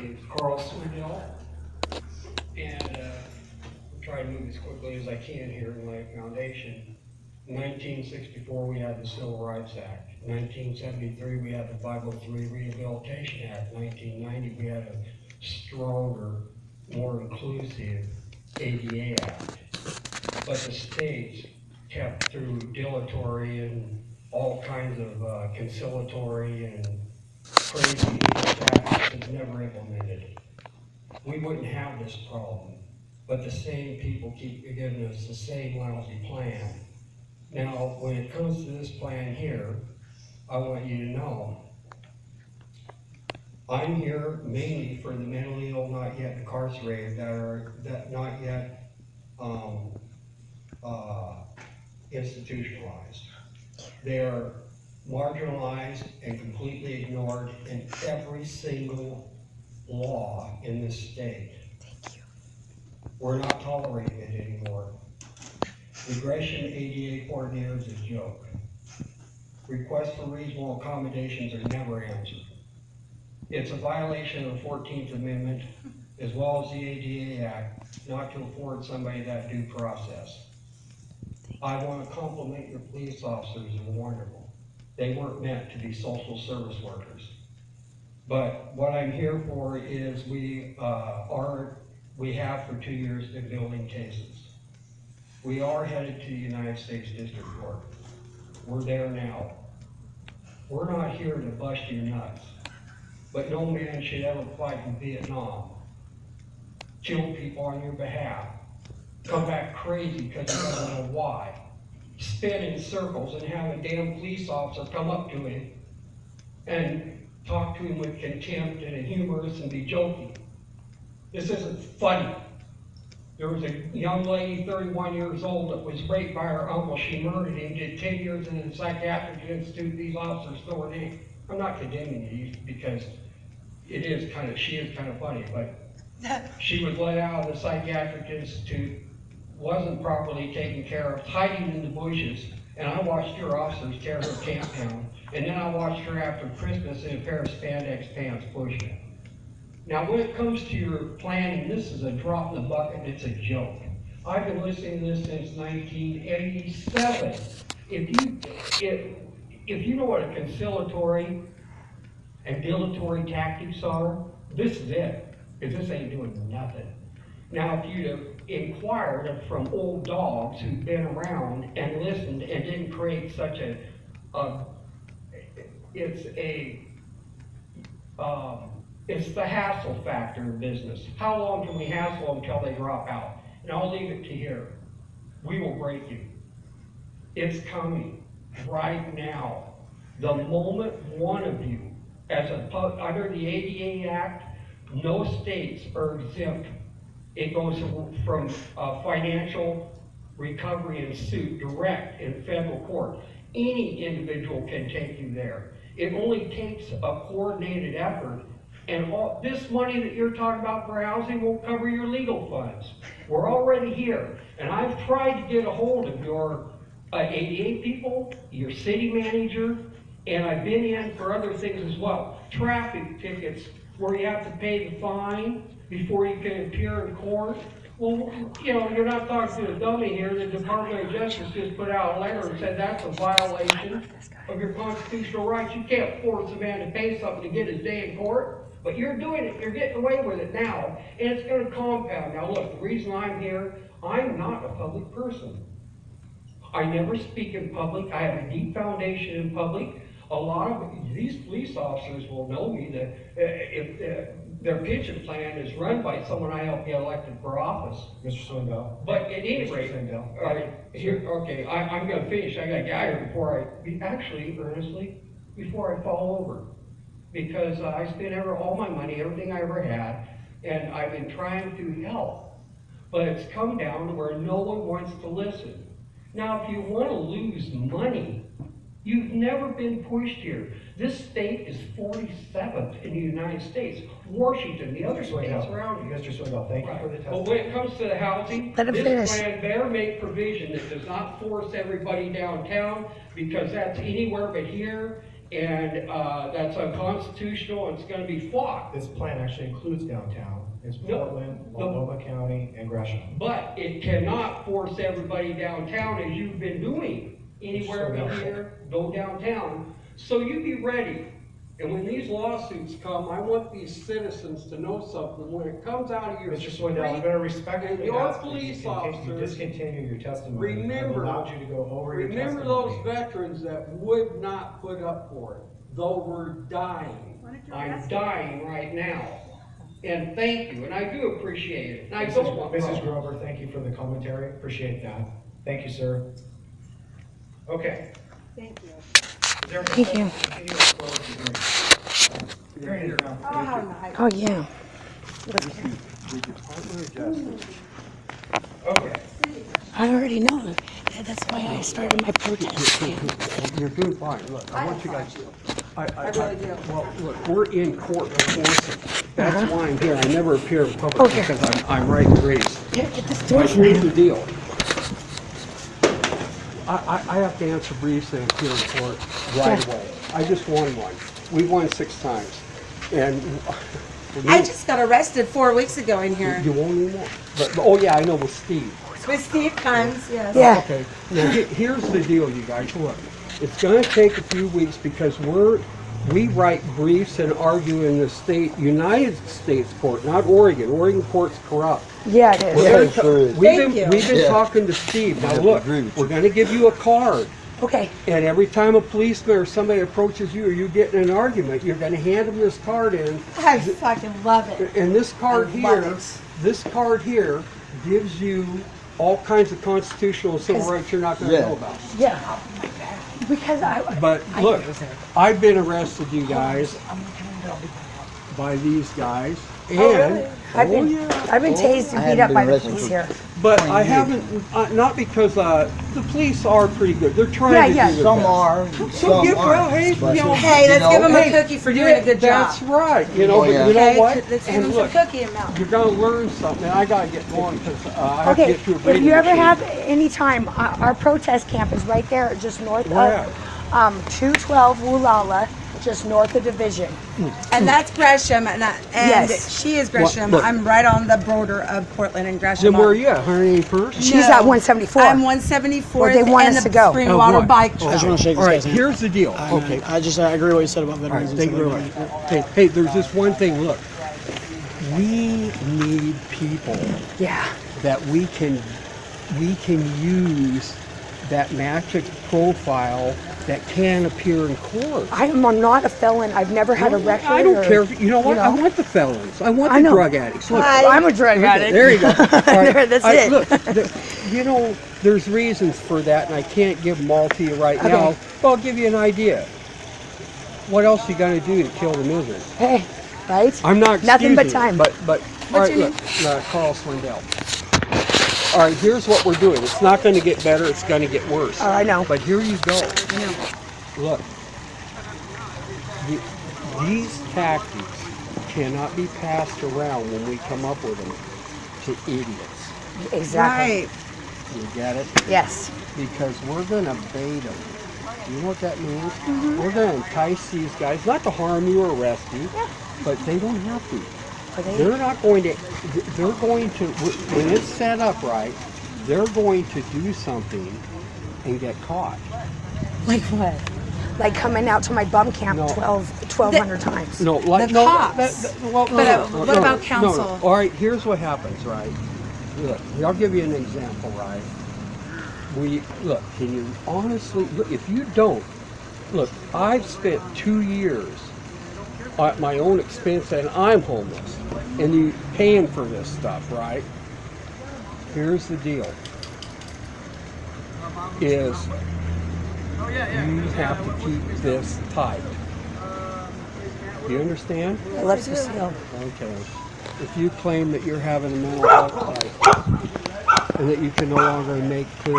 name is Carl Swindell, and I'll try to move as quickly as I can here in my foundation. In 1964, we had the Civil Rights Act. 1973, we had the 503 Rehabilitation Act. 1990, we had a stronger, more inclusive ADA Act. But the states kept through dilatory and all kinds of conciliatory and crazy practices never implemented it. We wouldn't have this problem, but the same people keep giving us the same lousy plan. Now, when it comes to this plan here, I want you to know, I'm here mainly for the mentally ill, not yet incarcerated, that not yet institutionalized. They are marginalized and completely ignored in every single law in this state. Thank you. We're not tolerating it anymore. Regression ADA coordinators is a joke. Requests for reasonable accommodations are never answered. It's a violation of the 14th Amendment as well as the ADA Act not to afford somebody that due process. I want to compliment your police officers, they're wonderful. They weren't meant to be social service workers. But what I'm here for is we have for 2 years been building cases. We are headed to the United States District Court. We're there now. We're not here to bust your nuts, but no man should ever fight in Vietnam, kill people on your behalf, come back crazy because he doesn't know why, spin in circles and have a damn police officer come up to him and talk to him with contempt and humorous and be joking. This isn't funny. There was a young lady, 31 years old, that was raped by her uncle. She murdered him, did 10 years in a psychiatric institute. These officers throw her name. I'm not condemning these because she is kind of funny, but she was let out of the psychiatric institute, wasn't properly taken care of, hiding in the bushes, and I watched her officers tear her camp down, and then I watched her after Christmas in a pair of spandex pants pushing. Now, when it comes to your planning, this is a drop in the bucket, it's a joke. I've been listening to this since 1987. If you know what a conciliatory and dilatory tactics are, this is it, because this ain't doing nothing. Now, if you'd have inquired from old dogs who've been around and listened and didn't create such it's the hassle factor of business. How long can we hassle until they drop out? And I'll leave it to here. We will break you. It's coming right now. The moment one of you, under the ADA Act, no states are exempt. It goes from financial recovery and suit direct in federal court. Any individual can take you there. It only takes a coordinated effort. And all this money that you're talking about for housing will cover your legal funds. We're already here. And I've tried to get a hold of your ADA people, your city manager, and I've been in for other things as well. Traffic tickets where you have to pay the fine before you can appear in court. Well, you know, you're not talking to a dummy here. The Department of Justice just put out a letter and said that's a violation of your constitutional rights. You can't force a man to pay something to get his day in court. But you're doing it, you're getting away with it now, and it's going to compound. Now look, the reason I'm here, I'm not a public person. I never speak in public. I have a deep foundation in public. A lot of these police officers will know me that if their pension plan is run by someone I helped get elected for office. Mr. Swindell. But at any rate, Swindell. all right, here, okay, I'm going to finish. I got to get out of here before I fall over. Because I spent all my money, everything I ever had, and I've been trying to help. But it's come down to where no one wants to listen. Now, if you want to lose money, you've never been pushed here. This state is 47th in the United States. Washington, the other states around you. Mr. Swindell, thank you for the testimony. But when it comes to the housing, Let him this finish. plan better make provision that does not force everybody downtown, because that's anywhere but here. And, that's unconstitutional, and it's gonna be fought. This plan actually includes downtown. It's No, Portland, no. Multnomah County, and Gresham. But it cannot force everybody downtown as you've been doing. Anywhere in here, go downtown. So you be ready. And when these lawsuits come, I want these citizens to know something. When it comes out of your Mr. street, Swindell, I'm going to respectfully your ask that you police continue- you officers, discontinue your testimony. remember- I've allowed you to go over your testimony. remember those veterans that would not put up for it, though we're dying. I'm dying right now. And thank you, and I do appreciate it. And I don't want Mrs. Grover, thank you for the commentary. Appreciate that. Thank you, sir. Okay. Thank you. Is there a Thank you. continue to close the hearing? Hearing is now Oh, how nice. Oh, yeah. Okay. I already know. Yeah, that's why I started my protest. You're doing fine. Look, I want you guys. I really do. Well, look, we're in court before us. That's why I'm here. I never appear in public Oh, here. because I'm writing briefs. Here, get this door But for here's the him. deal. I have to answer briefs and appear in court right away. I just won one. We won 6 times. And I just got arrested 4 weeks ago in here. you won't anymore. But, oh yeah, I know with Steve. With Steve Kimes, yes. Yeah. Okay, now here's the deal, you guys, look, it's gonna take a few weeks because we write briefs and argue in the United States court, not Oregon. Oregon court's corrupt. Yeah, it is. Thank you. We've been talking to Steve, now look, we're gonna give you a card, Okay. and every time a policeman or somebody approaches you or you get in an argument, you're gonna hand them this card in, I fucking love it. and this card I love here, it. this card here gives you all kinds of constitutional and civil rights you're not gonna know about. Yeah. Because But look, I've been arrested, you guys, by these guys, and I've been tased and beat up by the police here. but I haven't. Not because the police are pretty good. They're trying Yeah, to yeah. do their Some best. are, So some give, well, aren't. hey, But- you know, Hey, let's give him a hey, cookie for doing a good job. That's right. You know, Oh, but yeah. you know Okay, what? let's give And him some look, cookie amount. you're gonna learn something. I gotta get going because I have to Okay, get to a if breathing you ever machine. have any time, our protest camp is right there, just north Where? of 212 Woolala, just north of Division. And that's Gresham, and Yes. she is Gresham. look. I'm right on the border of Portland and Gresham. Then where are you at? 181st? She's No. at 174. I'm 174th Where they want and us the to go. Springwater what? Bike I Trail. just want to shake All this right, guy's hand. here's the deal. Okay. I agree with what you said about All right, veterans. thank you very much. Hey, there's this one thing. Look, we need people Yeah. that we can use that match a profile that can appear in court. I am not a felon. I've never had a record. I don't or- care. You know what? I know. want the felons. I want I the know. drug addicts. Look, I'm a drug addict. there you go. All right, That's all right, it. Look, you know, there's reasons for that, and I can't give them all to you right now. Okay. But I'll give you an idea. What else you got to do to kill the misery? Hey, right? I'm not Nothing but excusing it, time. But all right, your look, Carl Swindell. All right, here's what we're doing. It's not going to get better. It's going to get worse. Oh, I know. But here you go. Look, these tactics cannot be passed around when we come up with them to idiots. Exactly. Right. You get it? Yes. Because we're going to bait them. You know what that means? Mm-hmm. We're going to entice these guys, not to harm you or arrest you, but they don't have to. They're not going to, they're going to, when it's set up right, they're going to do something and get caught. Like what? Like coming out to my bum camp No. 1,200 times. No, like, The no, cops. well, no, But, no, what no, about no, counsel? No. All right, here's what happens, right? Look, I'll give you an example, right? Look, can you honestly, look, if you don't, look, I've spent 2 years at my own expense and I'm homeless and you paying for this stuff, right? Here's the deal, is you have to keep this tight. Do you understand? Lips are sealed. Okay. If you claim that you're having a mental health crisis and that you can no longer make clear